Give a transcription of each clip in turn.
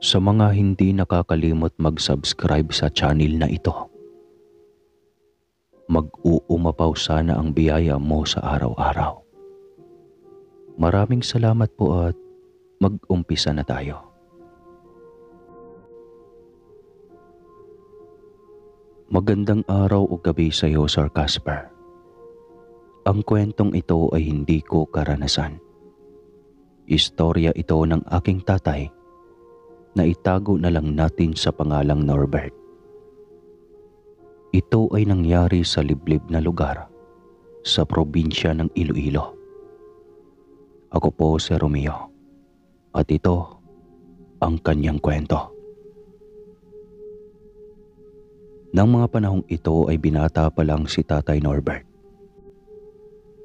Sa mga hindi nakakalimot mag-subscribe sa channel na ito, mag-uumapaw sana ang biyaya mo sa araw-araw. Maraming salamat po at mag-umpisa na tayo. Magandang araw o gabi sa iyo, Sir Casper. Ang kwentong ito ay hindi ko karanasan. Istorya ito ng aking tatay na itago na lang natin sa pangalang Norbert. Ito ay nangyari sa liblib na lugar sa probinsya ng Iloilo. Ako po si Romeo at ito ang kanyang kwento. Nang mga panahong ito ay binata pa lang si Tatay Norbert.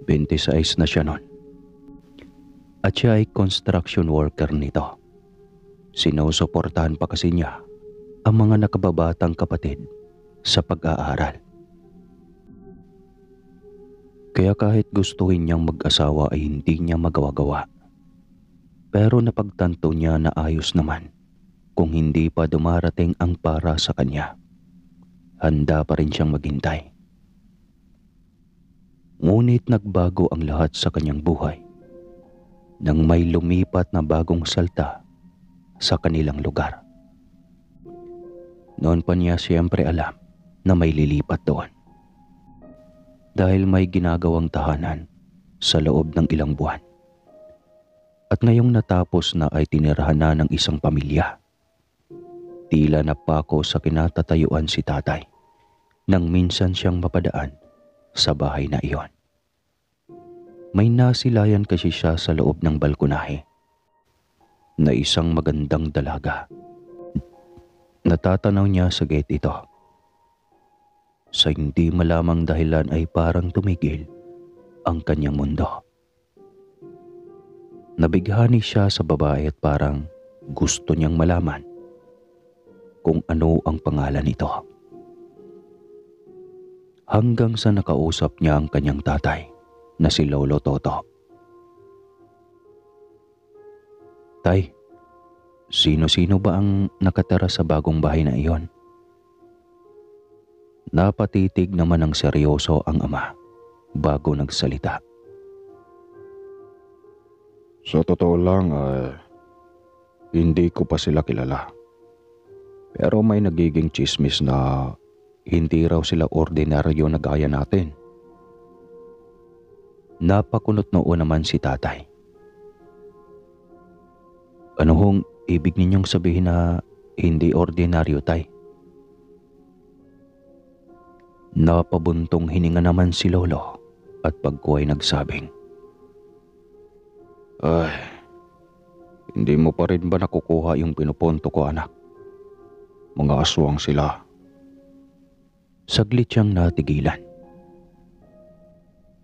26 na siya noon. At siya ay construction worker nito. Sinusuportahan pa kasi niya ang mga nakababatang kapatid sa pag-aaral. Kaya kahit gustuhin niyang mag-asawa ay hindi niya magawa-gawa. Pero napagtanto niya na ayos naman kung hindi pa dumarating ang para sa kanya. Handa pa rin siyang maghintay. Ngunit nagbago ang lahat sa kanyang buhay nang may lumipat na bagong salta sa kanilang lugar. Noon pa niya siyempre alam na may lilipat doon. Dahil may ginagawang tahanan sa loob ng ilang buwan. At ngayong natapos na ay tinirahan na ng isang pamilya. Tila napako sa kinatatayuan si tatay nang minsan siyang mapadaan sa bahay na iyon. May nasilayan kasi siya sa loob ng balkonahe na isang magandang dalaga. Natatanaw niya sa gate ito. Sa hindi malamang dahilan ay parang tumigil ang kanyang mundo. Nabighani siya sa babae at parang gusto niyang malaman kung ano ang pangalan nito. Hanggang sa nakausap niya ang kanyang tatay na si Lolo Toto. Tay, sino-sino ba ang nakatira sa bagong bahay na iyon? Napatitig naman ng seryoso ang ama bago nagsalita. Sa totoo lang, hindi ko pa sila kilala. Pero may nagiging chismis na hindi raw sila ordinaryo na gaya natin. Napakunot noo naman si tatay. Ano hong ibig ninyong sabihin na hindi ordinaryo, tay? Napabuntong hininga naman si Lolo at pagko ay nagsabing, Ay, hindi mo pa rin ba nakukuha yung pinupunto ko, anak? Mga aswang sila. Saglit siyang natigilan.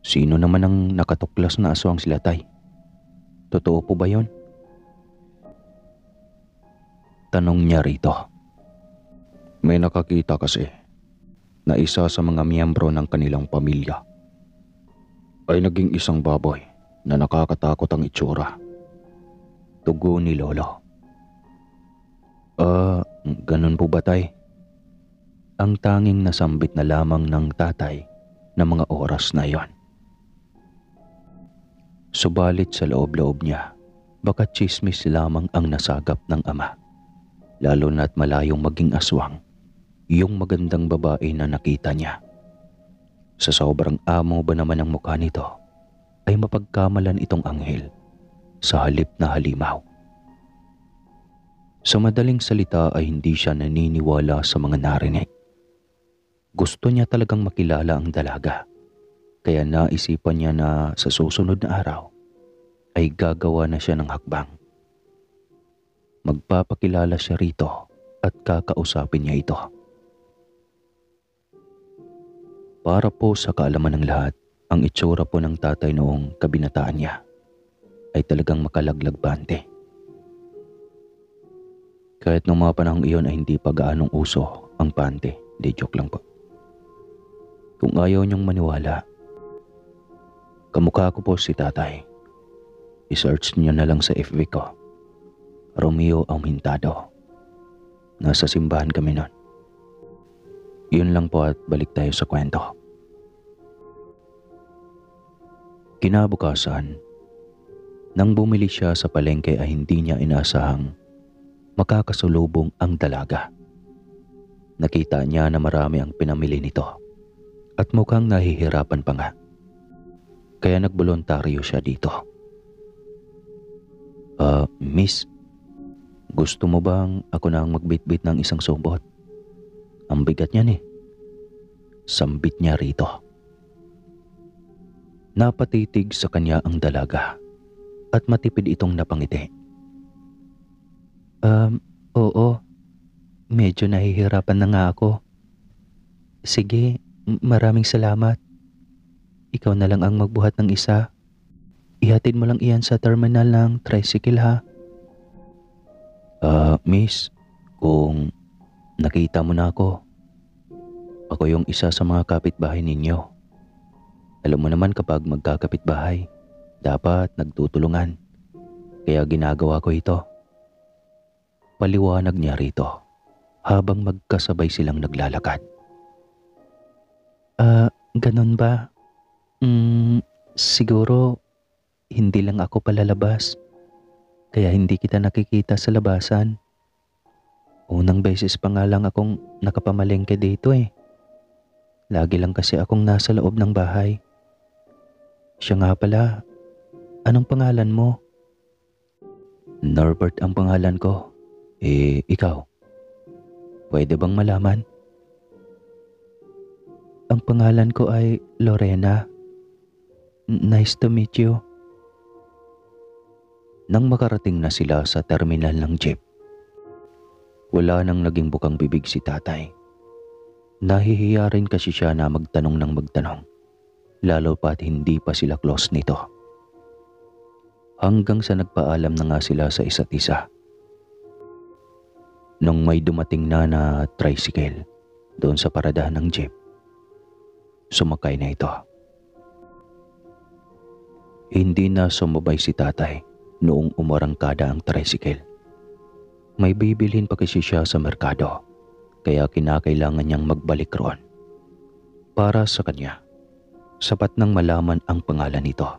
Sino naman ang nakatuklas na aswang sila, tay? Totoo po ba yon? Tanong niya rito. May nakakita kasi na isa sa mga miyembro ng kanilang pamilya ay naging isang baboy na nakakatakot ang itsura. Tugo ni Lolo. Ganun po ba, tay? Ang tanging nasambit na lamang ng tatay na mga oras na yon. Subalit sa loob-loob niya, baka chismis lamang ang nasagap ng ama. Lalo na't malayong maging aswang yung magandang babae na nakita niya. Sa sobrang amo ba naman ang mukha nito, ay mapagkamalan itong anghel sa halip na halimaw. Sa madaling salita ay hindi siya naniniwala sa mga narinig. Gusto niya talagang makilala ang dalaga, kaya naisipan niya na sa susunod na araw ay gagawa na siya ng hakbang. Magpapakilala siya rito at kakausapin niya ito. Para po sa kaalaman ng lahat, ang itsura po ng tatay noong kabinataan niya ay talagang makalaglag bante. Kahit noong mga panahong iyon ay hindi pa gaanong uso ang pante, di joke lang po. Kung ayaw niyong maniwala, kamukha ko po si tatay. I-search niyo na lang sa FB ko, Romeo Aumentado. Nasa simbahan kami nun. Yun lang po at balik tayo sa kwento. Kinabukasan, nang bumili siya sa palengke ay hindi niya inasahang makakasalubong ang dalaga. Nakita niya na marami ang pinamili nito at mukhang nahihirapan pa nga. Kaya nagboluntaryo siya dito. Miss, gusto mo bang ako na ang magbitbit ng isang sumbot? Ang bigat niyan eh. Sambit niya rito. Napatitig sa kanya ang dalaga at matipid itong napangiti. Oo. Medyo nahihirapan na nga ako. Sige, maraming salamat. Ikaw na lang ang magbuhat ng isa. Ihatid mo lang iyan sa terminal ng tricycle ha. Miss, kung nakita mo na ako yung isa sa mga kapitbahay ninyo. Alam mo naman kapag magkakapitbahay, dapat nagtutulungan. Kaya ginagawa ko ito. Paliwanag niya rito habang magkasabay silang naglalakad. Ganon ba? Siguro hindi lang ako palalabas. Kaya hindi kita nakikita sa labasan. Unang beses pa nga lang akong nakapamalengke dito eh. Lagi lang kasi akong nasa loob ng bahay. Siya nga pala, anong pangalan mo? Norbert ang pangalan ko. Ikaw? Pwede bang malaman? Ang pangalan ko ay Lorena. Nice to meet you. Nang makarating na sila sa terminal ng jeep, wala nang naging bukang bibig si tatay. Nahihiya rin kasi siya na magtanong ng magtanong, lalo pa't hindi pa sila close nito. Hanggang sa nagpaalam na nga sila sa isa't isa. Nung may dumating na tricycle doon sa paradahan ng jeep, sumakay na ito. Hindi na sumabay si tatay noong umarangkada ang tricycle. May bibilhin pa kasi siya sa merkado, kaya kinakailangan niyang magbalik roon. Para sa kanya, sapat nang malaman ang pangalan nito.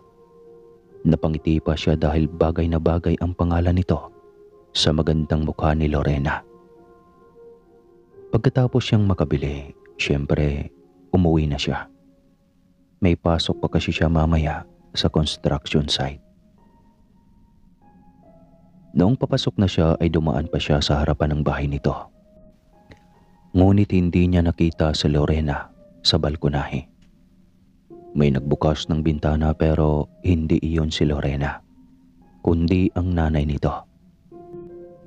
Napangiti pa siya dahil bagay na bagay ang pangalan nito sa magandang mukha ni Lorena. Pagkatapos siyang makabili, siyempre umuwi na siya. May pasok pa kasi siya mamaya sa construction site. Noong papasok na siya ay dumaan pa siya sa harapan ng bahay nito. Ngunit hindi niya nakita si Lorena sa balkonahe. May nagbukas ng bintana pero hindi iyon si Lorena, kundi ang nanay nito.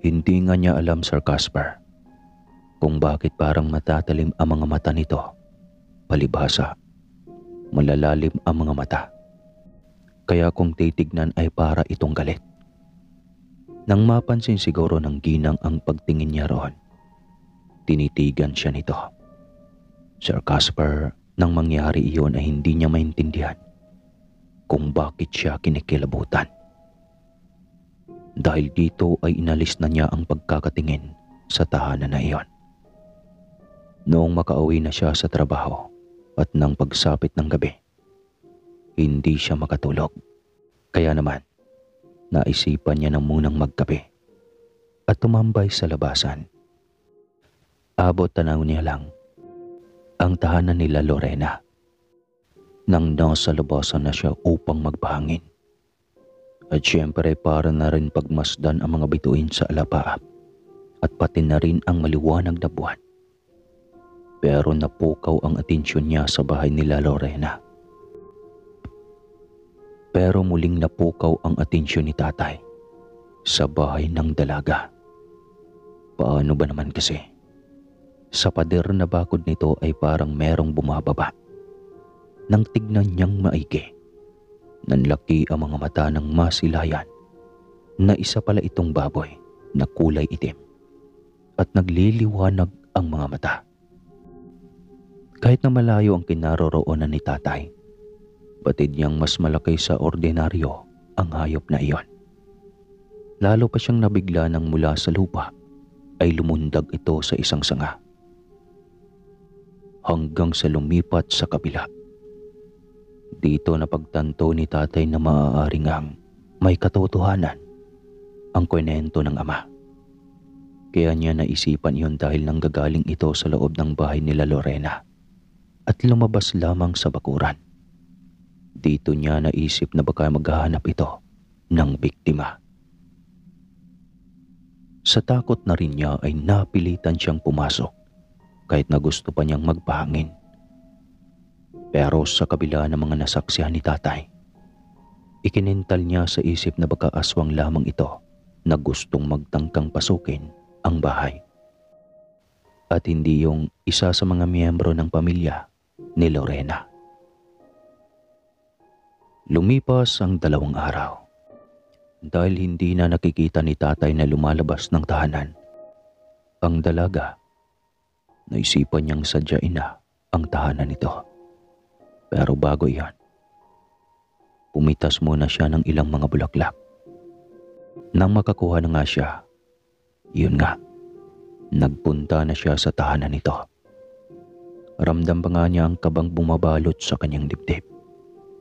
Hindi nga niya alam, Sir Casper, kung bakit parang matatalim ang mga mata nito. Palibhasa, malalalim ang mga mata. Kaya kung titignan ay para itong galit. Nang mapansin siguro ng ginang ang pagtingin niya roon, tinitigan siya nito. Sir Casper, nang mangyari iyon ay hindi niya maintindihan kung bakit siya kinikilabutan. Dahil dito ay inalis na niya ang pagkakatingin sa tahanan na iyon. Noong makauwi na siya sa trabaho at nang pagsapit ng gabi, hindi siya makatulog. Kaya naman, naisipan niya na munang magkape at tumambay sa labasan. Abot tanaw niya lang ang tahanan nila Lorena nang nasa labasan na siya upang magpahangin. At siyempre para na rin pagmasdan ang mga bituin sa alapaap at pati na rin ang maliwanag na buwan. Pero napukaw ang atensyon niya sa bahay nila Lorena. Pero muling napukaw ang atensyon ni tatay sa bahay ng dalaga. Paano ba naman kasi? Sa pader na bakod nito ay parang merong bumababa. Nang tignan niyang maigi, nanlaki ang mga mata ng masilayan na isa pala itong baboy na kulay itim at nagliliwanag ang mga mata. Kahit na malayo ang kinaroroonan ni tatay, batid niyang mas malaki sa ordinaryo ang hayop na iyon. Lalo pa siyang nabigla nang mula sa lupa ay lumundag ito sa isang sanga hanggang sa lumipat sa kabila. Dito napagtanto ni tatay na maaaring ang may katotohanan ang kwento ng ama. Kaya niya naisipan iyon dahil nanggagaling ito sa loob ng bahay nila Lorena at lumabas lamang sa bakuran. Dito niya naisip na baka maghahanap ito ng biktima. Sa takot na rin niya ay napilitan siyang pumasok kahit na gusto pa niyang magpahangin. Pero sa kabila ng mga nasaksihan ni tatay, ikinintal niya sa isip na baka aswang lamang ito na gustong magtangkang pasukin ang bahay. At hindi yung isa sa mga miyembro ng pamilya ni Lorena. Lumipas ang 2 araw. Dahil hindi na nakikita ni tatay na lumalabas ng tahanan ang dalaga, naisipan niyang sadyain na ang tahanan nito. Pero bago iyan, pumitas muna siya ng ilang mga bulaklak. Nang makakuha na nga siya, yun nga, nagpunta na siya sa tahanan nito. Ramdam pa nga niya ang kabang bumabalot sa kanyang dibdib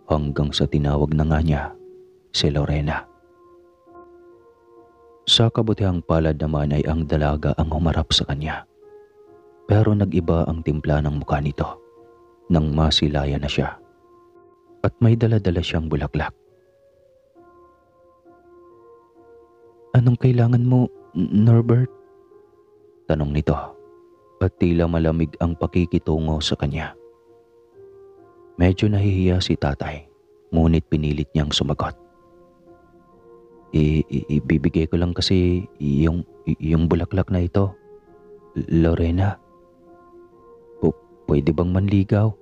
hanggang sa tinawag na nga niya si Lorena. Sa kabutihang palad naman ay ang dalaga ang humarap sa kanya. Pero nag-iba ang timpla ng mukha nito nang masilaya na siya at may dala-dala siyang bulaklak. "Anong kailangan mo, Norbert?" tanong nito at tila malamig ang pakikitungo sa kanya. Medyo nahihiya si tatay, ngunit pinilit niyang sumagot. Ibibigay ko lang kasi yung bulaklak na ito, Lorena. Pwede bang manligaw?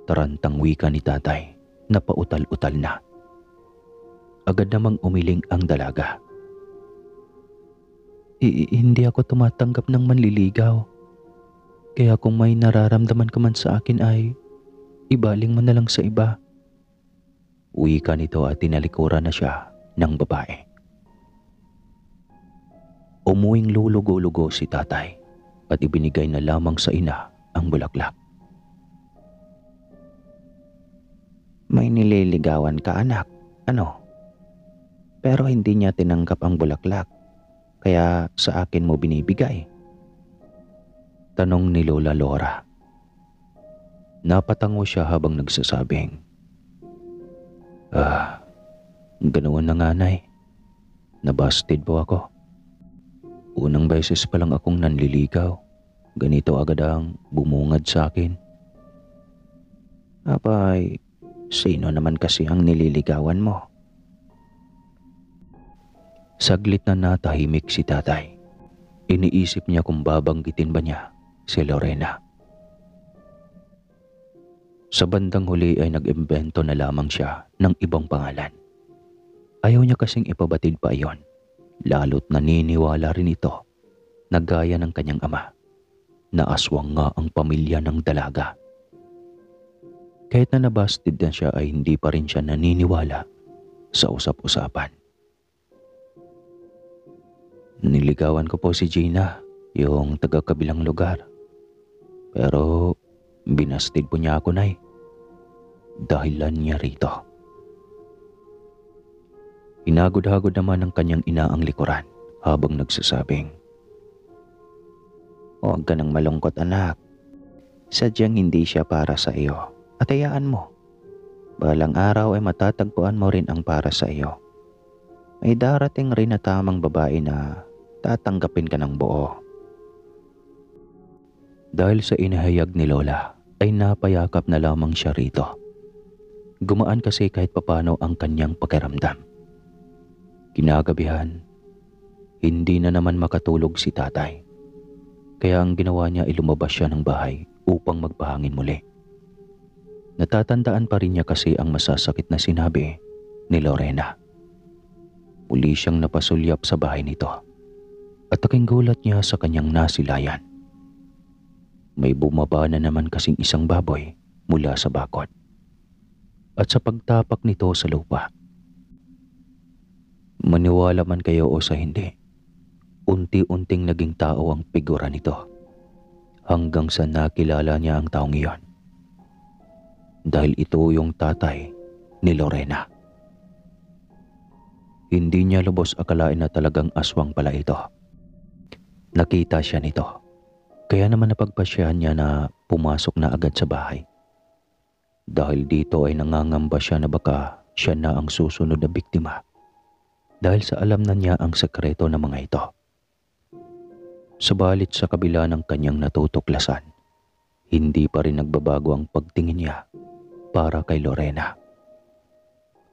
Tarantang wika ni tatay na pautal-utal na. Agad namang umiling ang dalaga. Hindi ako tumatanggap ng manliligaw. Kaya kung may nararamdaman ka man sa akin ay ibaling mo na lang sa iba. Wika nito at tinalikuran na siya ng babae. Umuwing lulugo-lugo si tatay at ibinigay na lamang sa ina ang bulaklak. "May nililigawan ka, anak, ano? Pero hindi niya tinanggap ang bulaklak, kaya sa akin mo binibigay?" Tanong ni Lola Lora. Napatango siya habang nagsasabing, Ganoon na nga, Nay. Nabasted po ako. Unang beses pa lang akong nanliligaw. Ganito agad ang bumungad sa akin. Abay, sino naman kasi ang nililigawan mo? Saglit na natahimik si tatay. Iniisip niya kung babanggitin ba niya si Lorena. Sa bandang huli ay nag-imbento na lamang siya ng ibang pangalan. Ayaw niya kasing ipabatid pa iyon, lalo't naniniwala rin ito na gaya ng kanyang ama, na aswang nga ang pamilya ng dalaga. Kahit na nabasted na siya ay hindi pa rin siya naniniwala sa usap-usapan. Niligawan ko po si Gina, yung taga-kabilang lugar. Pero binasted po niya ako, Nay. Dahilan niya rito. Hinagod-hagod naman ng kanyang ina ang likuran habang nagsasabing, "Huwag ka nang malungkot, anak. Sadyang hindi siya para sa iyo. At hayaan mo. Balang araw ay matatagpuan mo rin ang para sa iyo. May darating rin na tamang babae na tatanggapin ka ng buo." Dahil sa inahayag ni Lola, ay napayakap na lamang siya rito. Gumaan kasi kahit papano ang kanyang pakiramdam. Kinagabihan, hindi na naman makatulog si tatay. Kaya ang ginawa niya ay lumabas siya ng bahay upang magpahangin muli. Natatandaan pa rin niya kasi ang masasakit na sinabi ni Lorena. Muli siyang napasulyap sa bahay nito at aking gulat niya sa kanyang nasilayan. May bumaba na naman kasing isang baboy mula sa bakod. At sa pagtapak nito sa lupa, maniwala man kayo o sa hindi, unti-unting naging tao ang figura nito hanggang sa nakilala niya ang taong iyon. Dahil ito yung tatay ni Lorena. Hindi niya lubos akalain na talagang aswang pala ito. Nakita siya nito. Kaya naman napagpasyahan niya na pumasok na agad sa bahay. Dahil dito ay nangangamba siya na baka siya na ang susunod na biktima. Dahil sa alam na niya ang sekreto ng mga ito. Subalit sa kabila ng kanyang natutuklasan, hindi pa rin nagbabago ang pagtingin niya para kay Lorena.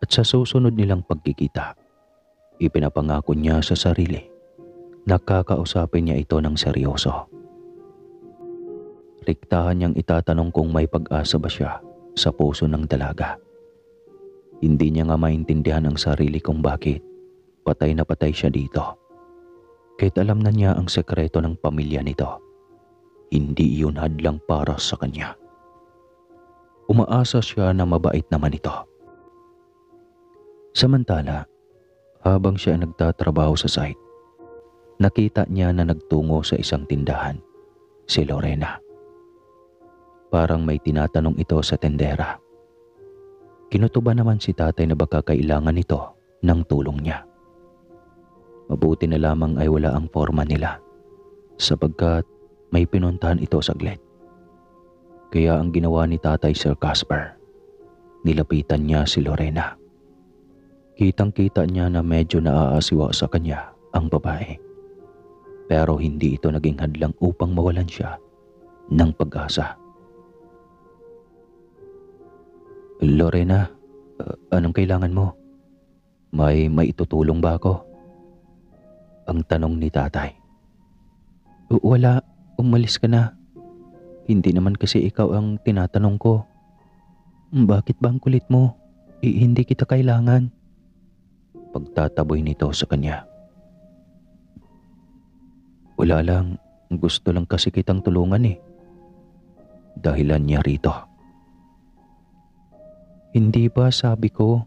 At sa susunod nilang pagkikita, ipinapangako niya sa sarili na kakausapin niya ito ng seryoso. Riktahan niyang itatanong kung may pag-asa ba siya sa puso ng dalaga. Hindi niya nga maintindihan ang sarili kung bakit patay na patay siya dito. Kahit alam na niya ang sekreto ng pamilya nito, hindi iyon hadlang para sa kanya. Umaasa siya na mabait naman ito. Samantala, habang siya nagtatrabaho sa site, nakita niya na nagtungo sa isang tindahan, si Lorena. Parang may tinatanong ito sa tendera. Kinutuba naman si tatay na baka kailangan nito ng tulong niya. Mabuti na lamang ay wala ang forma nila sapagkat may pinuntahan ito saglit. Kaya ang ginawa ni tatay Sir Casper, nilapitan niya si Lorena. Kitang-kita niya na medyo naaasiwa sa kanya ang babae. Pero hindi ito naging hadlang upang mawalan siya ng pag-asa. Lorena, anong kailangan mo? May maitutulong ba ako? Ang tanong ni tatay. Wala, umalis ka na. Hindi naman kasi ikaw ang tinatanong ko. Bakit ba ang kulit mo? Hindi kita kailangan. Pagtataboy nito sa kanya. Wala lang, gusto lang kasi kitang tulungan eh. Dahilan niya rito. Hindi ba sabi ko,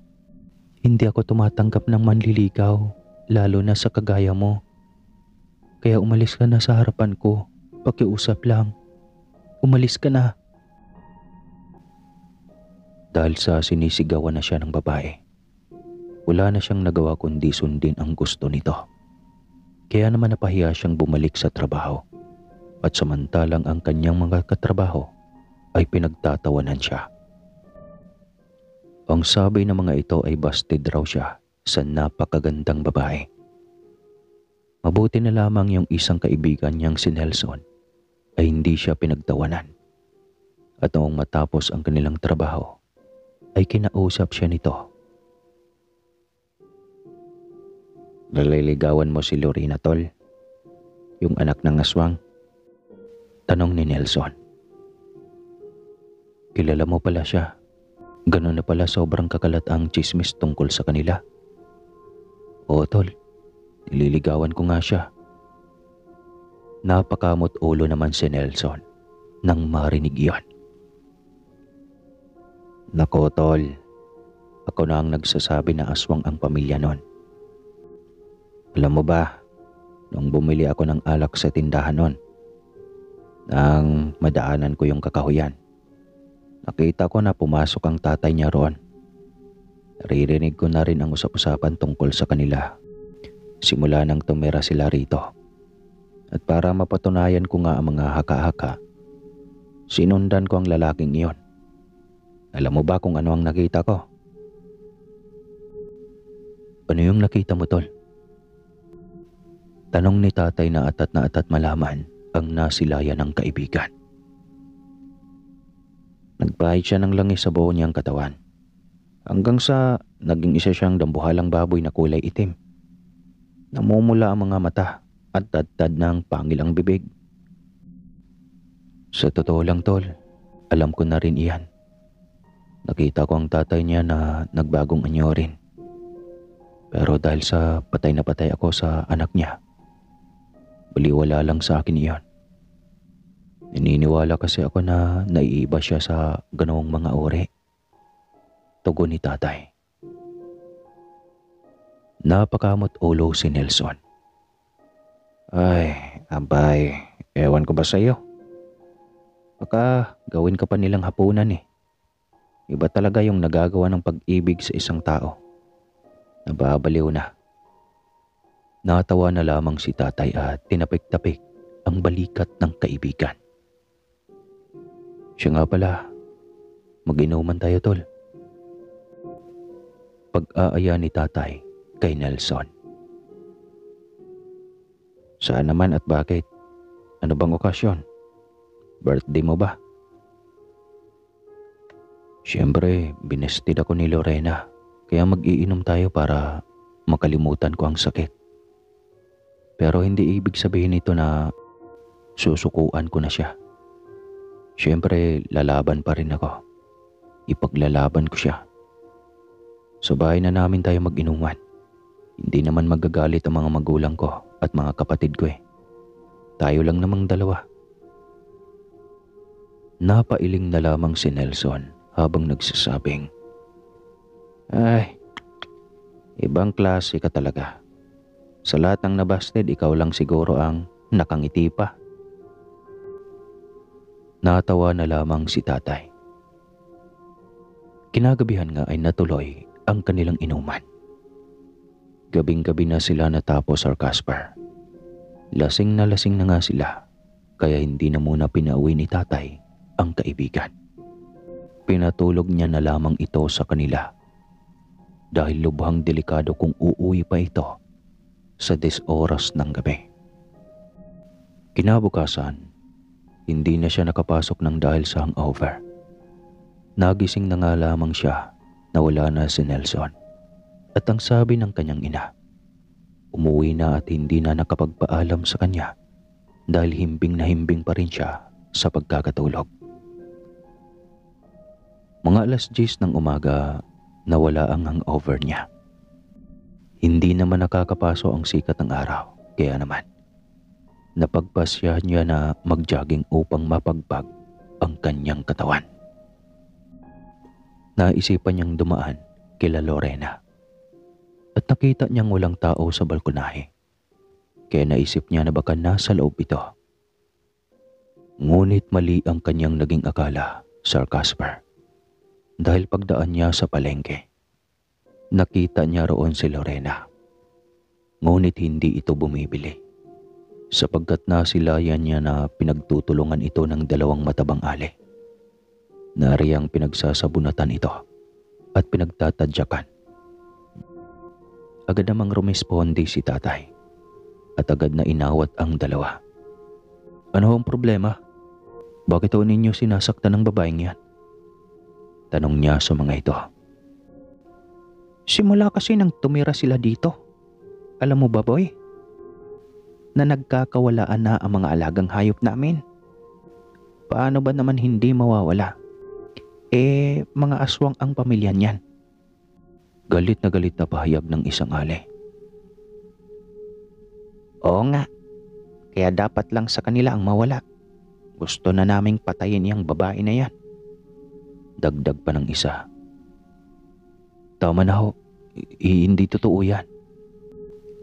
hindi ako tumatanggap ng manliligaw, lalo na sa kagaya mo. Kaya umalis ka na sa harapan ko, pakiusap lang. Umalis ka na. Dahil sa sinisigawan na siya ng babae, wala na siyang nagawa kundi sundin ang gusto nito. Kaya naman napahiya siyang bumalik sa trabaho. At samantalang ang kanyang mga katrabaho ay pinagtatawanan siya. Ang sabi ng mga ito ay busted raw siya sa napakagandang babae. Mabuti na lamang yung isang kaibigan niyang si Nelson ay hindi siya pinagtawanan. At noong matapos ang kanilang trabaho, ay kinausap siya nito. Naliligawan mo si Lorena, tol? Yung anak ng aswang? Tanong ni Nelson. Kilala mo pala siya. Ganun na pala sobrang kakalat ang chismis tungkol sa kanila. Oo, tol. Nililigawan ko nga siya. Napakamot ulo naman si Nelson nang marinig iyon. Nako, tol. Ako na ang nagsasabi na aswang ang pamilya nun. Alam mo ba, nung bumili ako ng alak sa tindahan nun, nang madaanan ko yung kakahuyan, nakita ko na pumasok ang tatay niya roon. Naririnig ko na rin ang usap-usapan tungkol sa kanila. Simula nang tumira sila rito. At para mapatunayan ko nga ang mga haka-haka, sinundan ko ang lalaking iyon. Alam mo ba kung ano ang nakita ko? Ano yung nakita mo, tol? Tanong ni tatay na atat malaman ang nasilayan ng kaibigan. Nagpahid siya ng langis sa buo niyang katawan. Hanggang sa naging isa siyang dambuhalang baboy na kulay itim. Namumula ang mga mata at tad-tad ng pangilang bibig. Sa totoo lang, tol, alam ko na rin iyan. Nakita ko ang tatay niya na nagbagong anyo rin. Pero dahil sa patay na patay ako sa anak niya, baliwala lang sa akin iyon. Naniniwala kasi ako na naiiba siya sa ganawang mga uri. Tugon ni tatay. Napakamot ulo si Nelson. Ay, abay, ewan ko ba sa'yo? Baka gawin ka pa nilang hapunan eh. Iba talaga yung nagagawa ng pag-ibig sa isang tao. Nababaliw na. Natawa na lamang si tatay at tinapik-tapik ang balikat ng kaibigan. Siya nga pala, mag-inuman tayo tol. Pag-aaya ni tatay kay Nelson. Saan naman at bakit? Ano bang okasyon? Birthday mo ba? Siyempre, binestid ako ni Lorena. Kaya mag-iinom tayo para makalimutan ko ang sakit. Pero hindi ibig sabihin ito na susukuan ko na siya. Siyempre, lalaban pa rin ako. Ipaglalaban ko siya. Sa bahay na namin tayo mag-inuman. Hindi naman magagalit ang mga magulang ko at mga kapatid ko eh. Tayo lang namang dalawa. Napailing na lamang si Nelson habang nagsasabing, "Ay, ibang klase ka talaga. Sa lahat ng nabasted, ikaw lang siguro ang nakangiti pa." Natawa na lamang si tatay. Kinagabihan nga ay natuloy ang kanilang inuman. Gabing-gabi na sila natapos, Sir Casper. Lasing na nga sila, kaya hindi na muna pinauwi ni tatay ang kaibigan. Pinatulog niya na lamang ito sa kanila dahil lubhang delikado kung uuwi pa ito sa 10 oras ng gabi. Kinabukasan, hindi na siya nakapasok ng dahil sa hangover. Nagising na nga lamang siya na wala na si Nelson. At ang sabi ng kanyang ina, umuwi na at hindi na nakapagpaalam sa kanya dahil himbing na himbing pa rin siya sa pagkakatulog. Mga 10:00 ng umaga, nawala ang hangover niya. Hindi naman nakakapaso ang sikat ng araw, kaya naman napagpasya niya na mag-jogging upang mapagbag ang kanyang katawan. Naisipan niyang dumaan kila Lorena at nakita niyang walang tao sa balkonahe, kaya naisip niya na baka nasa loob ito. Ngunit mali ang kanyang naging akala, Sir Casper. Dahil pagdaan niya sa palengke, nakita niya roon si Lorena. Ngunit hindi ito bumibili, sapagkat nasilayan niya na pinagtutulungan ito ng 2 matabang ali. Nariyang pinagsasabunatan ito at pinagtatadyakan. Agad namang rumisponde si tatay at agad na inawat ang dalawa. "Ano ang problema? Bakit ho ninyo sinasaktan ng babaeng yan?" Tanong niya sa mga ito. "Simula kasi nang tumira sila dito. Alam mo ba, boy, na nagkakawalaan na ang mga alagang hayop namin? Paano ba naman hindi mawawala? Mga aswang ang pamilya niyan." Galit na pahayag ng isang ali. "Oo nga, kaya dapat lang sa kanila ang mawala. Gusto na naming patayin yung babae na yan." Dagdag pa ng isa. "Tama na ho, hindi totoo yan.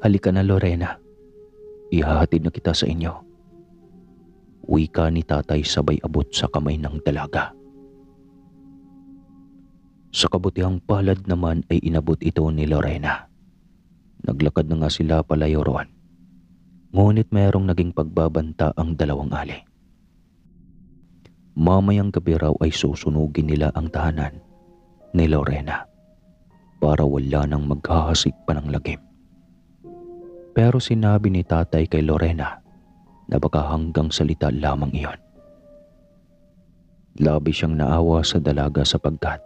Halika na, Lorena. Ihahatid na kita sa inyo." Wika ni tatay sabay abot sa kamay ng dalaga. Sa kabutihang palad naman ay inabot ito ni Lorena. Naglakad na nga sila palayo roon. Ngunit mayroong naging pagbabanta ang 2 ali. Mamayang gabi raw ay susunugin nila ang tahanan ni Lorena para wala nang maghahasik pa ng lagim. Pero sinabi ni tatay kay Lorena na baka hanggang salita lamang iyon. Labi siyang naawa sa dalaga sapagkat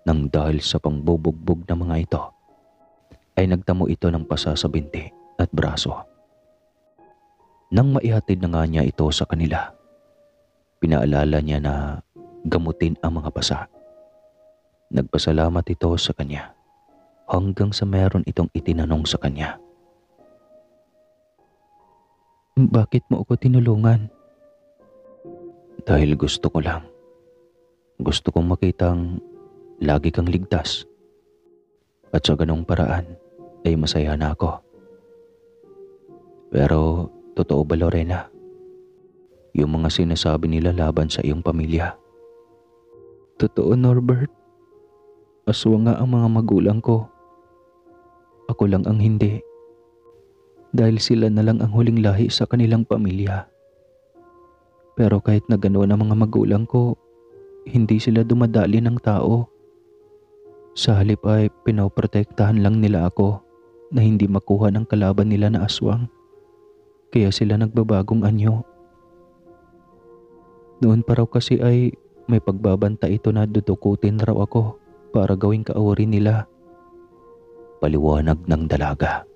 nang dahil sa pangbubugbog ng mga ito ay nagtamo ito ng pasa sa binti at braso. Nang maihatid na nga niya ito sa kanila, pinaalala niya na gamutin ang mga pasa. Nagpasalamat ito sa kanya hanggang sa meron itong itinanong sa kanya. "Bakit mo ako tinulungan?" "Dahil gusto ko lang. Gusto kong makitang lagi kang ligtas. At sa ganong paraan ay masaya na ako. Pero Totoo ba, Lorena? Yung mga sinasabi nila laban sa iyong pamilya. Totoo, Norbert. Aswang nga ang mga magulang ko. Ako lang ang hindi. Dahil sila na lang ang huling lahi sa kanilang pamilya. Pero kahit na gano'n ang mga magulang ko, hindi sila dumadali ng tao. Sa halip ay pinoprotektahan lang nila ako na hindi makuha ng kalaban nila na aswang. Kaya sila nagbabagong anyo. Noon pa raw kasi ay may pagbabanta ito na dudukutin raw ako para gawing kaawari nila. Paliwanag ng dalaga.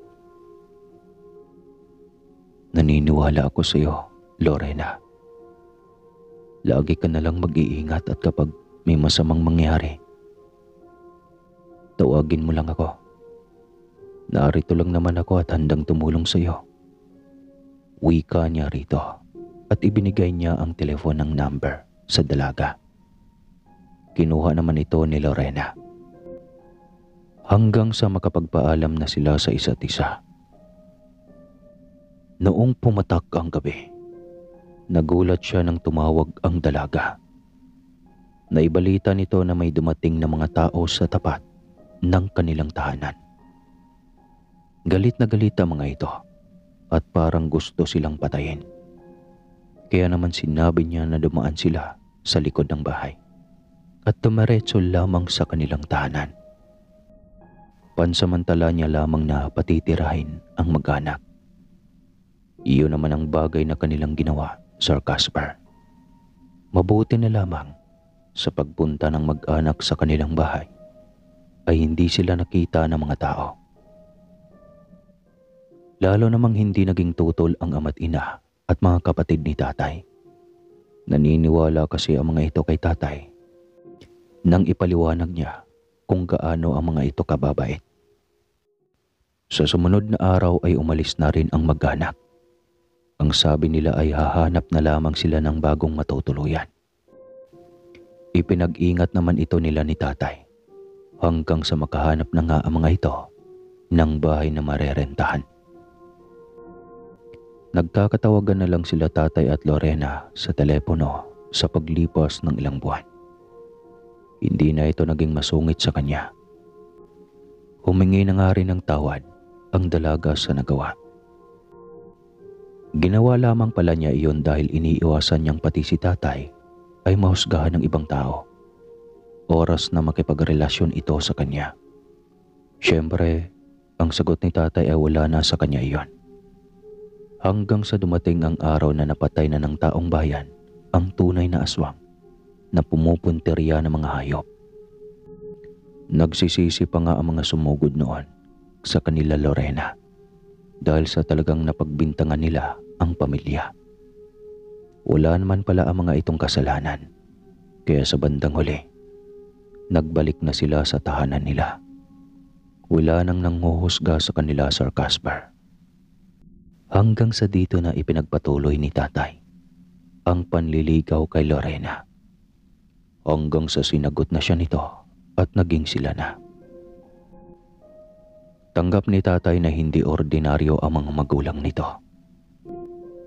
Naniniwala ako sa iyo, Lorena. Lagi ka na lang mag-iingat at kapag may masamang mangyari, tawagin mo lang ako. Narito lang naman ako at handang tumulong sa iyo. Wika niya rito at ibinigay niya ang telephone ng number sa dalaga. Kinuha naman ito ni Lorena. Hanggang sa makapagpaalam na sila sa isa't isa. Noong pumatak ang gabi, nagulat siya nang tumawag ang dalaga. Naibalita nito na may dumating na mga tao sa tapat ng kanilang tahanan. Galit na galit ang mga ito at parang gusto silang patayin. Kaya naman sinabi niya na dumaan sila sa likod ng bahay at tumaretso lamang sa kanilang tahanan. Pansamantala niya lamang na patitirahin ang mag-anak. Iyon naman ang bagay na kanilang ginawa, Sir Casper. Mabuti na lamang sa pagpunta ng mag-anak sa kanilang bahay ay hindi sila nakita ng mga tao. Lalo namang hindi naging tutol ang ama't ina at mga kapatid ni tatay. Naniniwala kasi ang mga ito kay tatay nang ipaliwanag niya kung gaano ang mga ito kababait. Sa sumunod na araw ay umalis na rin ang mag-anak. Ang sabi nila ay hahanap na lamang sila ng bagong matutuluyan. Ipinag-ingat naman ito nila ni tatay hanggang sa makahanap na nga ang mga ito ng bahay na marerentahan. Nagkakatawagan na lang sila tatay at Lorena sa telepono sa paglipas ng ilang buwan. Hindi na ito naging masungit sa kanya. Humingi na nga rin ng tawad ang dalaga sa nagawa. Ginawa lamang pala niya iyon dahil iniiwasan niyang pati si tatay ay mahusgahan ng ibang tao. Oras na makipagrelasyon ito sa kanya. Siyempre, ang sagot ni tatay ay wala na sa kanya iyon. Hanggang sa dumating ang araw na napatay na ng taong bayan ang tunay na aswang na pumupuntirya ng mga hayop. Nagsisisi pa nga ang mga sumugod noon sa kanila Lorena dahil sa talagang napagbintangan nila ang pamilya. Wala naman pala ang mga itong kasalanan, kaya sa bandang huli, nagbalik na sila sa tahanan nila. Wala nang nanghuhusga sa kanila, Sir Casper. Hanggang sa dito na ipinagpatuloy ni tatay ang panliligaw kay Lorena. Hanggang sa sinagot na siya nito at naging sila na. Tanggap ni tatay na hindi ordinaryo ang mga magulang nito.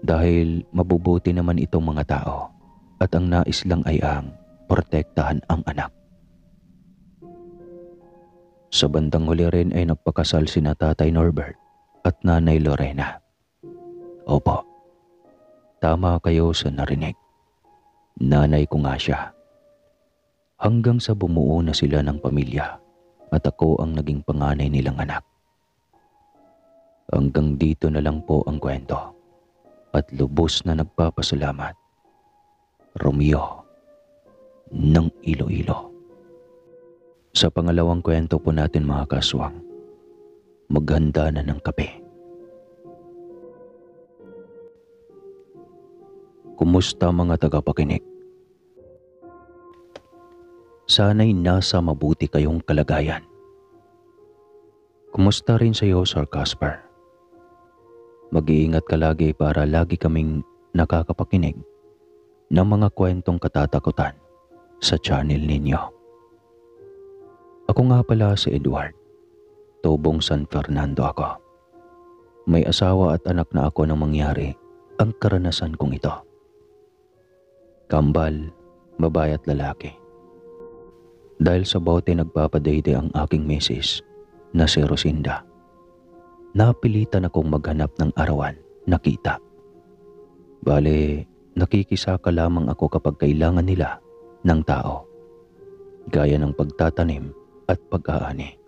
Dahil mabubuti naman itong mga tao at ang nais lang ay ang protektahan ang anak. Sa bandang huli rin ay nagpakasal sina Tatay Norbert at Nanay Lorena. Opo, tama kayo sa narinig. Nanay ko nga siya. Hanggang sa bumuo na sila ng pamilya at ako ang naging panganay nilang anak. Hanggang dito na lang po ang kwento at lubos na nagpapasalamat. Romeo ng Iloilo. Sa pangalawang kwento po natin mga kaswang, maghanda na ng kape. Kumusta mga tagapakinig? Sana'y nasa mabuti kayong kalagayan. Kumusta rin sa iyo, Sir Casper? Mag-iingat ka lagi para lagi kaming nakakapakinig ng mga kwentong katatakutan sa channel ninyo. Ako nga pala si Edward. Tubong San Fernando ako. May asawa at anak na ako nang mangyari ang karanasan kong ito. Kambal, babae at lalaki. Dahil sa bote nagpapadayde ang aking misis na si Rosinda, napilitan akong maghanap ng arawan na kita. Bale, nakikisaka lamang ako kapag kailangan nila ng tao, gaya ng pagtatanim at pag-aani.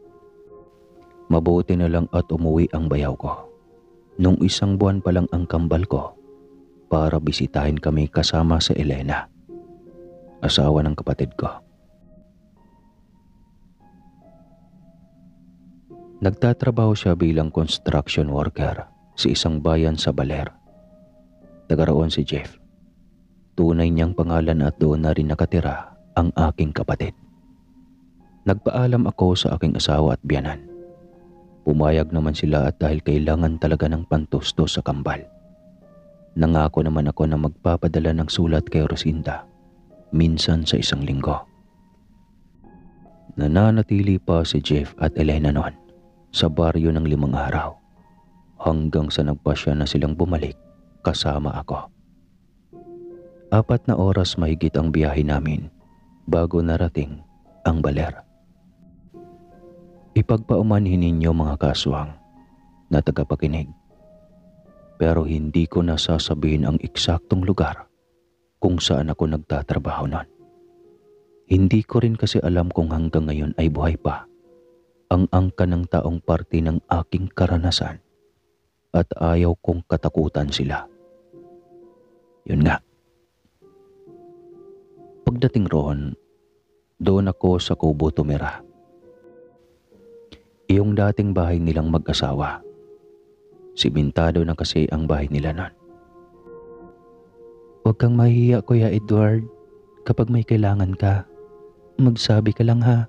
Mabuti na lang at umuwi ang bayaw ko. Nung 1 buwan pa lang ang kambal ko para bisitahin kami kasama si Elena, asawa ng kapatid ko. Nagtatrabaho siya bilang construction worker sa isang bayan sa Baler. Taga roon si Jeff. Tunay niyang pangalan at doon na rin nakatira ang aking kapatid. Nagpaalam ako sa aking asawa at biyanan. Pumayag naman sila at dahil kailangan talaga ng pantusto sa kambal. Nangako naman ako na magpapadala ng sulat kay Rosinda minsan sa 1 linggo. Nananatili pa si Jeff at Elena noon sa baryo ng 5 araw hanggang sa nagpasya na silang bumalik kasama ako. 4 na oras mahigit ang biyahe namin bago narating ang Baler. Ipagpaumanhin ninyo mga kaswang na tagapakinig, pero hindi ko nasasabihin ang eksaktong lugar kung saan ako nagtatrabaho noon. Hindi ko rin kasi alam kung hanggang ngayon ay buhay pa ang angka ng taong parte ng aking karanasan at ayaw kong katakutan sila. Yun nga. Pagdating roon, doon ako sa kubo tumira. Iyong dating bahay nilang mag-asawa. Simentado na kasi ang bahay nila noon. Huwag kang mahihiya, Kuya Edward. Kapag may kailangan ka, magsabi ka lang ha.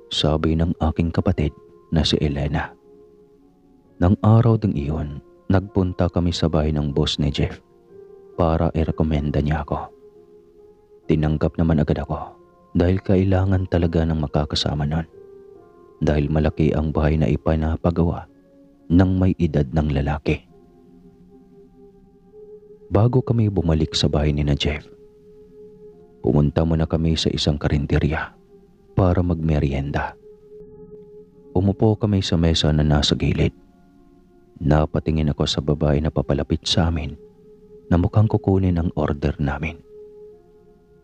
Sabi ng aking kapatid na si Elena. Nang araw ding iyon, nagpunta kami sa bahay ng boss ni Jeff para i-rekomenda niya ako. Tinanggap naman agad ako dahil kailangan talaga ng makakasama nun. Dahil malaki ang bahay na ipanapagawa ng may edad ng lalaki. Bago kami bumalik sa bahay ni na Jeff, pumunta muna kami sa isang karinderya para magmerienda. Umupo kami sa mesa na nasa gilid. Napatingin ako sa babae na papalapit sa amin na mukhang kukunin ang order namin.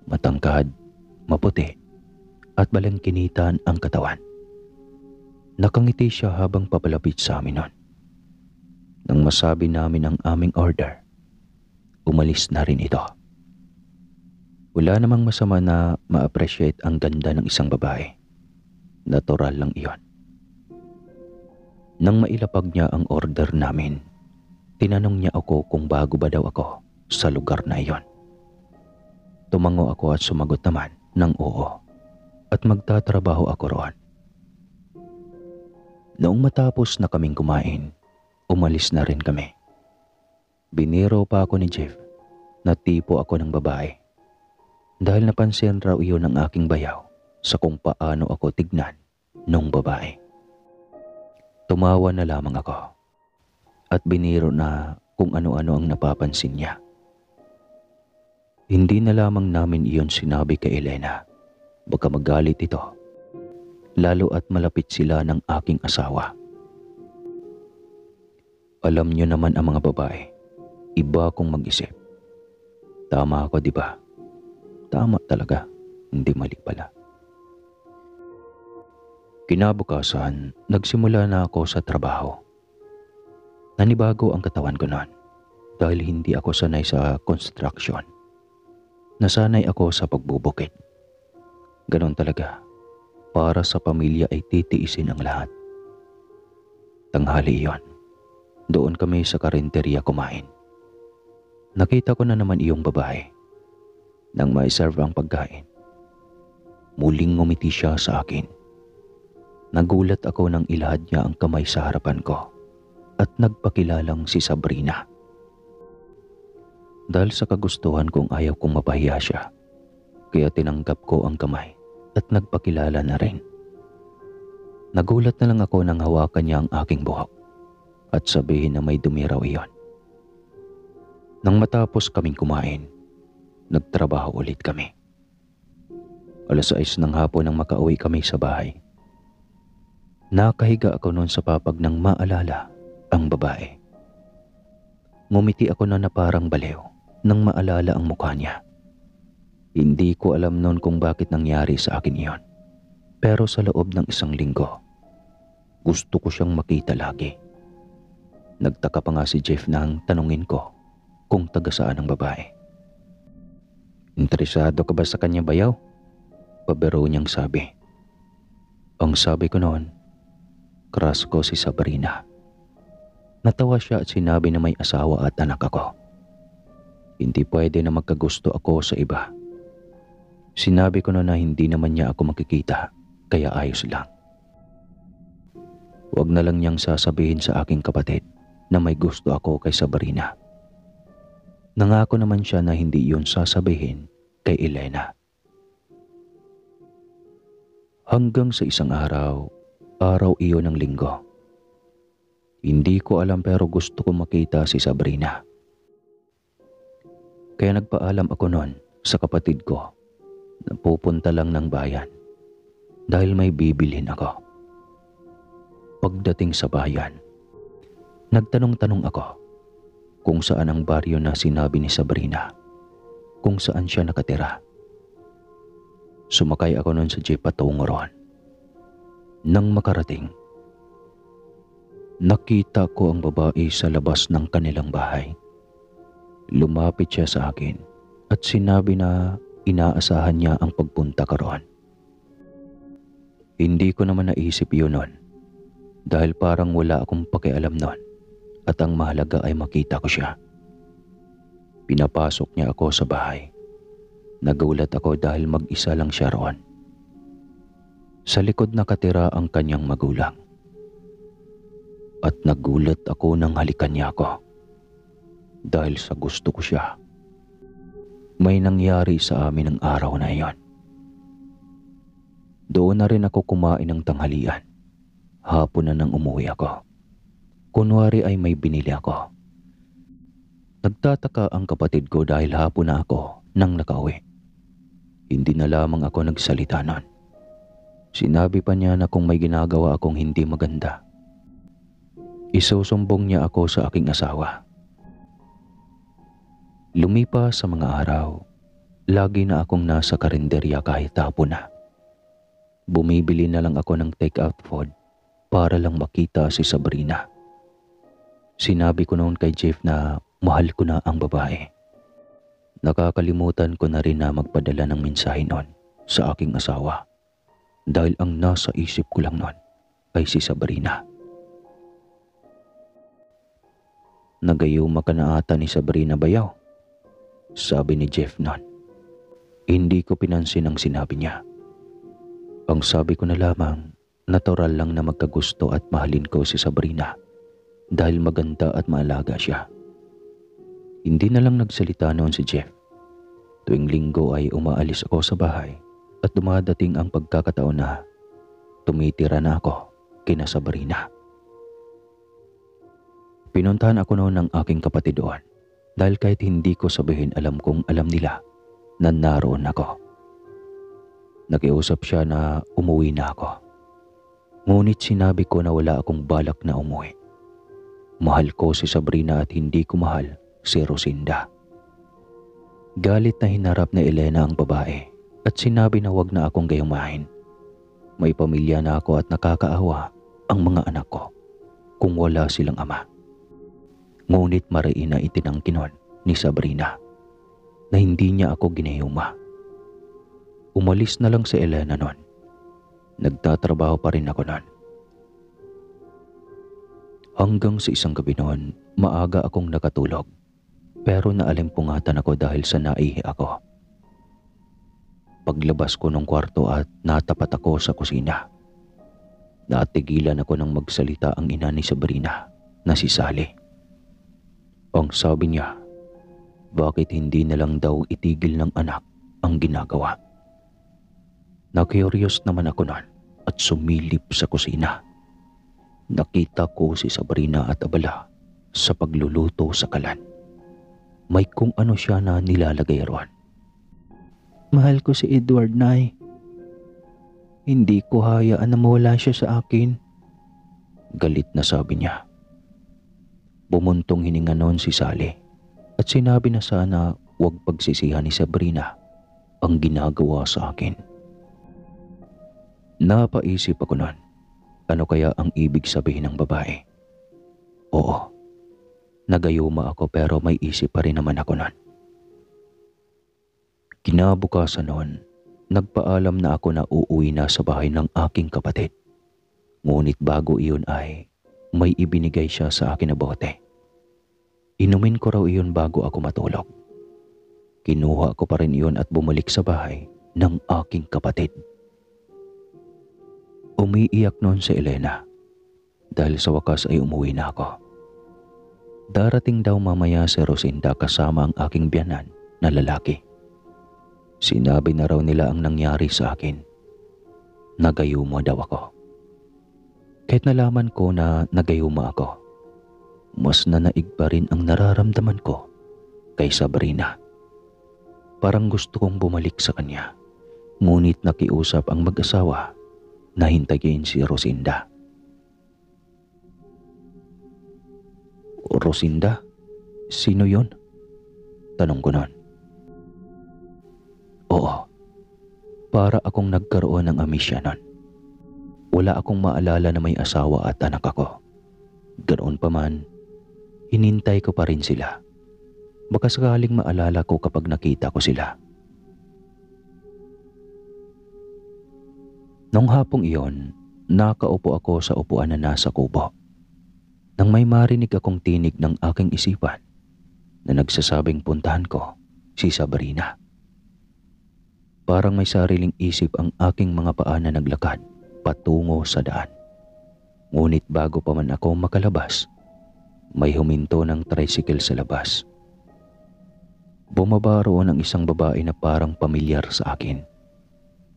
Matangkad, maputi, at balangkinitan ang katawan. Nakangiti siya habang papalapit sa amin nun. Nang masabi namin ang aming order, umalis na rin ito. Wala namang masama na ma-appreciate ang ganda ng isang babae. Natural lang iyon. Nang mailapag niya ang order namin, tinanong niya ako kung bago ba daw ako sa lugar na iyon. Tumango ako at sumagot naman ng oo at magtatrabaho ako roon. Noong matapos na kaming kumain, umalis na rin kami. Biniro pa ako ni Jeff na tipo ako ng babae. Dahil napansin raw iyon ng aking bayaw sa kung paano ako tignan nung babae. Tumawa na lamang ako at biniro na kung ano-ano ang napapansin niya. Hindi na lamang namin iyon sinabi kay Elena. Baka magalit ito, lalo at malapit sila ng aking asawa. Alam niyo naman ang mga babae, iba kong mag-isip. Tama ako, di ba? Tama talaga, hindi mali pala. Kinabukasan, nagsimula na ako sa trabaho. Nanibago ang katawan ko noon dahil hindi ako sanay sa construction. Nasanay ako sa pagbubukid. Ganon talaga, para sa pamilya ay titiisin ang lahat. Tanghali iyon, doon kami sa karinderya kumain. Nakita ko na naman iyong babae. Nang maiserve ang pagkain, muling ngumiti siya sa akin. Nagulat ako nang ilahad niya ang kamay sa harapan ko at nagpakilalang si Sabrina. Dahil sa kagustuhan kong ayaw kong mapahiya siya, kaya tinanggap ko ang kamay at nagpakilala na rin. Nagulat na lang ako nang hawakan niya ang aking buhok at sabihin na may dumi raw iyon. Nang matapos kaming kumain, nagtrabaho ulit kami. 6:00 ng hapon nang makauwi kami sa bahay. Nakahiga ako noon sa papag nang maalala ang babae. Ngumiti ako noon na parang baliw nang maalala ang mukha niya. Hindi ko alam noon kung bakit nangyari sa akin iyon. Pero sa loob ng 1 linggo, gusto ko siyang makita lagi. Nagtaka pa nga si Jeff nang tanungin ko kung taga saan ang babae. "Interesado ka ba sa kanya, bayaw?" Pabiro niyang sabi. Ang sabi ko noon, crush ko si Sabrina. Natawa siya at sinabi na may asawa at anak ako. Hindi pwede na magkagusto ako sa iba. Sinabi ko noon na hindi naman niya ako makikita, kaya ayos lang. Huwag na lang niyang sasabihin sa aking kapatid na may gusto ako kay Sabrina. Nangako naman siya na hindi yun sasabihin kay Elena. Hanggang sa isang araw iyon ng linggo. Hindi ko alam pero gusto ko makita si Sabrina. Kaya nagpaalam ako noon sa kapatid ko na pupunta lang ng bayan dahil may bibilhin ako. Pagdating sa bayan, nagtanong-tanong ako kung saan ang baryo na sinabi ni Sabrina, kung saan siya nakatira. Sumakay ako noon sa jeep patungo roon. Nang makarating, nakita ko ang babae sa labas ng kanilang bahay. Lumapit siya sa akin at sinabi na inaasahan niya ang pagpunta ko roon. Hindi ko naman naisip yun noon dahil parang wala akong pakialam noon at ang mahalaga ay makita ko siya. Pinapasok niya ako sa bahay. Nagulat ako dahil mag-isa lang siya roon. Sa likod nakatira ang kanyang magulang. At nagulat ako nang halikan niya ako. Dahil sa gusto ko siya. May nangyari sa amin ng araw na iyon. Doon na rin ako kumain ng tanghalian. Hapon na nang umuwi ako. Kunwari ay may binili ako. Nagtataka ang kapatid ko dahil hapon na ako nang nakauwi. Hindi na lamang ako nagsalita nun. Sinabi pa niya na kung may ginagawa akong hindi maganda, isusumbong niya ako sa aking asawa. Lumipas sa mga araw, lagi na akong nasa karinderya kahit hapon na. Bumibili na lang ako ng take-out food para lang makita si Sabrina. Sinabi ko noon kay Jeff na mahal ko na ang babae. Nakakalimutan ko na rin na magpadala ng mensahe noon sa aking asawa dahil ang nasa isip ko lang noon ay si Sabrina. "Nagayuma ka na ata ni Sabrina, bayaw?" sabi ni Jeff noon. Hindi ko pinansin ang sinabi niya. Ang sabi ko na lamang, natural lang na magkagusto at mahalin ko si Sabrina dahil maganda at maalaga siya. Hindi na lang nagsalita noon si Jeff. Tuwing linggo ay umaalis ako sa bahay at dumadating ang pagkakataon na tumitira na ako kina Sabrina. Pinuntahan ako noon ng aking kapatid doon dahil kahit hindi ko sabihin alam kong alam nila na naroon ako. Nakiusap siya na umuwi na ako. Ngunit sinabi ko na wala akong balak na umuwi. Mahal ko si Sabrina at hindi ko mahal si Rosinda. Galit na hinarap na Elena ang babae at sinabi na wag na akong gayumahin. May pamilya na ako at nakakaawa ang mga anak ko kung wala silang ama. Ngunit mariin na itinangkin ni Sabrina na hindi niya ako ginayuma. Umalis na lang si Elena noon. Nagtatrabaho pa rin ako noon. Hanggang sa isang gabi noon, maaga akong nakatulog. Pero naalimpungatan ako dahil sa naihi ako. Paglabas ko ng kwarto at natapat ako sa kusina. Natigilan ako nang magsalita ang ina ni Sabrina na si Sally. Ang sabi niya, bakit hindi na lang daw itigil ng anak ang ginagawa? Na-curious naman ako noon at sumilip sa kusina. Nakita ko si Sabrina at abala sa pagluluto sa kalan. May kung ano siya na nilalagay roon. Mahal ko si Edward, Nay. Hindi ko hayaan na mawala siya sa akin. Galit na sabi niya. Bumuntong hininga noon si Sally at sinabi na sana huwag pagsisihan ni Sabrina ang ginagawa sa akin. Napaisip ako noon, ano kaya ang ibig sabihin ng babae? Oo, nagayuma ako pero may isip pa rin naman ako noon. Kinabukasan noon, nagpaalam na ako na uuwi na sa bahay ng aking kapatid. Ngunit bago iyon ay may ibinigay siya sa akin na bote. Inumin ko raw iyon bago ako matulog. Kinuha ko pa rin iyon at bumalik sa bahay ng aking kapatid. Umiiyak noon si Elena dahil sa wakas ay umuwi na ako. Darating daw mamaya si Rosinda kasama ang aking biyanan na lalaki. Sinabi na raw nila ang nangyari sa akin. Nagayuma daw ako. Kahit nalaman ko na nagayuma ako, mas nanaig pa rin ang nararamdaman ko kay Sabrina. Parang gusto kong bumalik sa kanya, ngunit nakiusap ang mag-asawa na hintayin si Rosinda. Rosinda? Sino yon? Tanong ko noon. Oo, para akong nagkaroon ng amnesia noon. Wala akong maalala na may asawa at anak ako. Ganoon pa man, hinintay ko pa rin sila. Baka sakaling maalala ko kapag nakita ko sila. Nung hapong iyon, nakaupo ako sa upuan na nasa kubo. Nang may marinig akong tinig ng aking isipan na nagsasabing puntahan ko si Sabrina. Parang may sariling isip ang aking mga paa na naglakad patungo sa daan. Ngunit bago pa man ako makalabas, may huminto ng tricycle sa labas. Bumaba roon ang isang babae na parang pamilyar sa akin.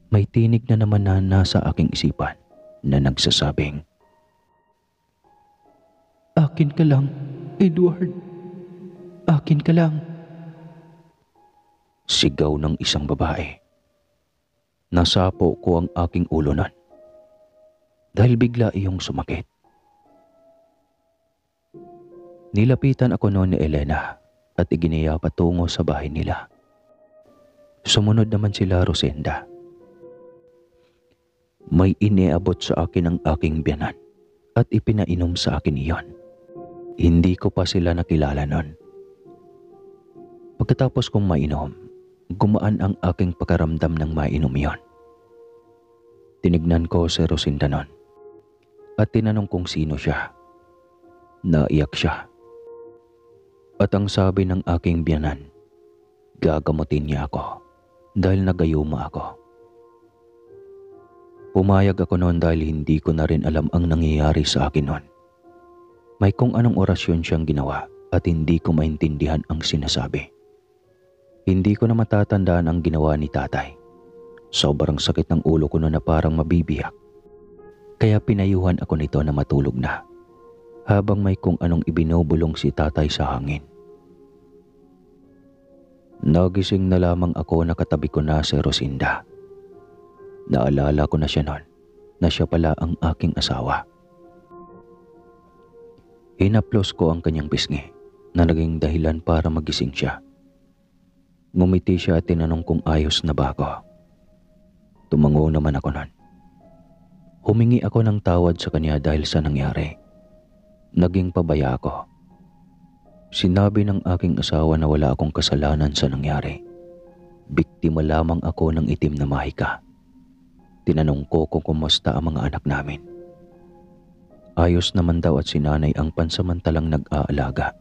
May tinig na naman na nasa aking isipan na nagsasabing, "Akin ka lang, Edward. Akin ka lang." Sigaw ng isang babae. Nasapo ko ang aking ulo nun dahil bigla iyong sumakit. Nilapitan ako noon ni Elena at iginiya patungo sa bahay nila. Sumunod naman sila Rosinda. May iniabot sa akin ang aking biyanan at ipinainom sa akin iyon. Hindi ko pa sila nakilala noon. Pagkatapos kong mainom, gumaan ang aking pakaramdam ng mainom iyon. Tinignan ko si Rosinda noon at tinanong kung sino siya. Naiyak siya. At ang sabi ng aking biyanan, gagamutin niya ako dahil nagayuma ako. Pumayag ako noon dahil hindi ko na rin alam ang nangyayari sa akin noon. May kung anong orasyon siyang ginawa at hindi ko maintindihan ang sinasabi. Hindi ko na matatandaan ang ginawa ni tatay. Sobrang sakit ng ulo ko noon na parang mabibiyak. Kaya pinayuhan ako nito na matulog na, habang may kung anong ibinubulong si tatay sa hangin. Nagising na lamang ako na katabi ko na si Rosinda. Naalala ko na siya noon, na siya pala ang aking asawa. Hinaplos ko ang kanyang pisngi na naging dahilan para magising siya. Ngumiti siya at tinanong kung ayos na ba ako. Tumango naman ako noon. Humingi ako ng tawad sa kanya dahil sa nangyari. Naging pabaya ako. Sinabi ng aking asawa na wala akong kasalanan sa nangyari. Biktima lamang ako ng itim na mahika. Tinanong ko kung kumusta ang mga anak namin. Ayos naman daw at si nanay ang pansamantalang nag-aalaga.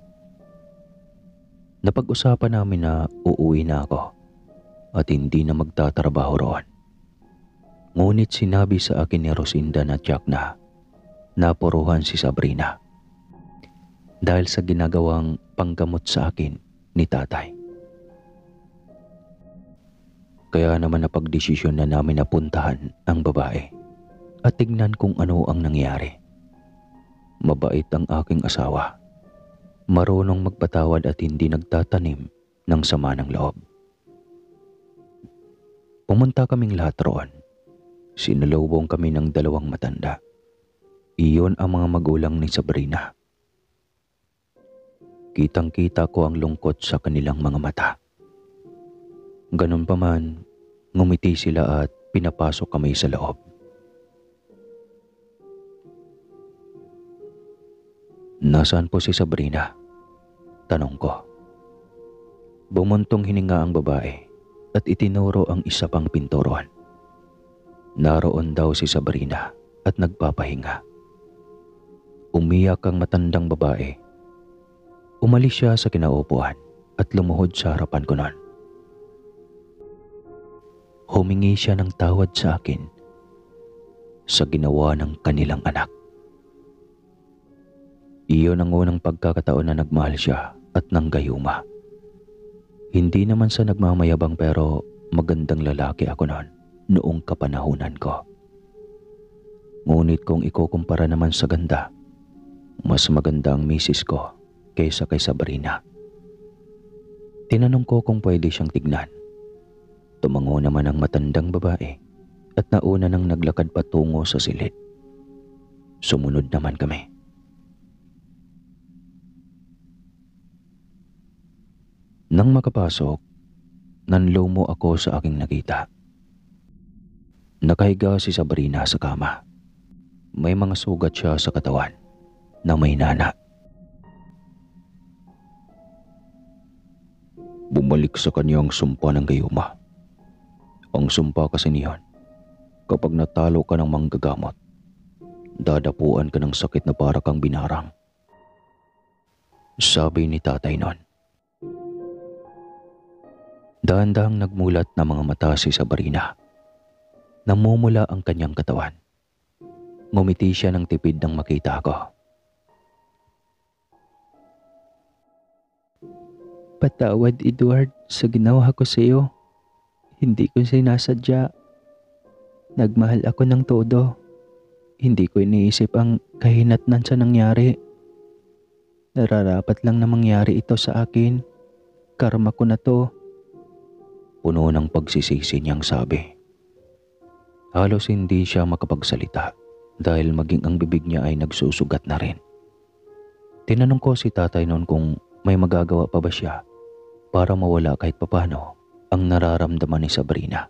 Napag-usapan namin na uuwi na ako at hindi na magtatrabaho roon. Ngunit sinabi sa akin ni Rosinda na tiyak na napuruhan si Sabrina dahil sa ginagawang panggamot sa akin ni tatay. Kaya naman napagdesisyon na namin na puntahan ang babae at tignan kung ano ang nangyari. Mabait ang aking asawa. marunong magpatawad at hindi nagtatanim ng sama ng loob. Pumunta kaming lahat roon. Sinalubong kami ng dalawang matanda. Iyon ang mga magulang ni Sabrina. Kitang-kita ko ang lungkot sa kanilang mga mata. Ganun pa man, ngumiti sila at pinapasok kami sa loob. Nasaan po si Sabrina? Tanong ko. Bumuntong hininga ang babae at itinuro ang isa pang pinturon. Naroon daw si Sabrina at nagpapahinga. Umiyak ang matandang babae. Umalis siya sa kinaupuan at lumuhod sa harapan ko noon. Humingi siya ng tawad sa akin sa ginawa ng kanilang anak. Iyon ang unang pagkakataon na nagmahal siya at nanggayuma. Hindi naman sa nagmamayabang pero magandang lalaki ako noong kapanahunan ko. Ngunit kung ikukumpara naman sa ganda, mas maganda ang misis ko kaysa kay Sabrina. Tinanong ko kung pwede siyang tignan. Tumango naman ang matandang babae at nauna nang naglakad patungo sa silid. Sumunod naman kami. Nang makapasok, nanlumo ako sa aking nakita. Nakahiga si Sabrina sa kama. May mga sugat siya sa katawan na may nana. Bumalik sa kanyang sumpa ng gayuma. Ang sumpa kasi niyon, kapag natalo ka ng manggagamot, dadapuan ka ng sakit na para kang binarang. Sabi ni tatay nun. Dahan-dahang nagmulat na mga mata si Sabrina. Namumula ang kanyang katawan. Ngumiti siya ng tipid nang makita ako. Patawad, Edward, sa ginawa ko sa iyo. Hindi ko sinasadya. Nagmahal ako ng todo. Hindi ko iniisip ang kahinatnan sa nangyari. Nararapat lang na mangyari ito sa akin. Karma ko na to. Puno ng pagsisisi niyang sabi. Halos hindi siya makapagsalita dahil maging ang bibig niya ay nagsusugat na rin. Tinanong ko si tatay noon kung may magagawa pa ba siya para mawala kahit papano ang nararamdaman ni Sabrina.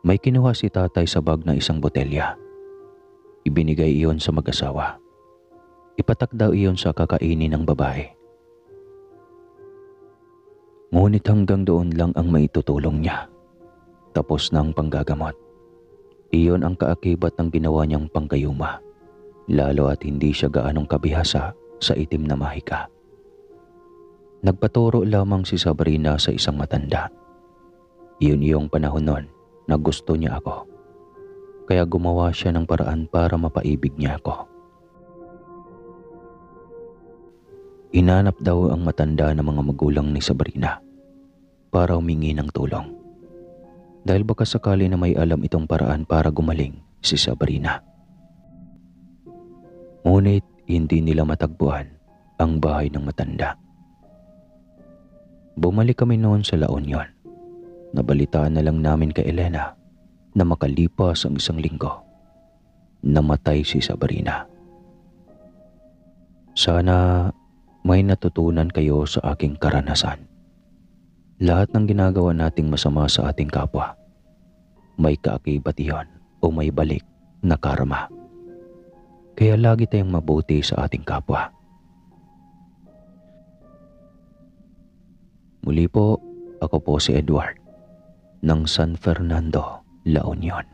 May kinuha si tatay sa bag na isang botelya. Ibinigay iyon sa mag-asawa. Ipatak daw iyon sa kakainin ng babae. Ngunit hanggang doon lang ang maitutulong niya. Tapos na ang panggagamot. Iyon ang kaakibat ng ginawa niyang panggayuma. Lalo at hindi siya gaanong kabihasa sa itim na mahika. Nagpaturo lamang si Sabrina sa isang matanda. Iyon yung panahon nun na gusto niya ako. Kaya gumawa siya ng paraan para mapaibig niya ako. Inanap daw ang matanda ng mga magulang ni Sabrina para humingi ng tulong. Dahil baka sakali na may alam itong paraan para gumaling si Sabrina. Ngunit hindi nila matagpuan ang bahay ng matanda. Bumalik kami noon sa La Union. Nabalitaan na lang namin kay Elena na makalipas ang isang linggo, namatay si Sabrina. Sana may natutunan kayo sa aking karanasan. Lahat ng ginagawa nating masama sa ating kapwa, may kaakibat iyon o may balik na karma. Kaya lagi tayong mabuti sa ating kapwa. Muli po, ako po si Edward ng San Fernando, La Union.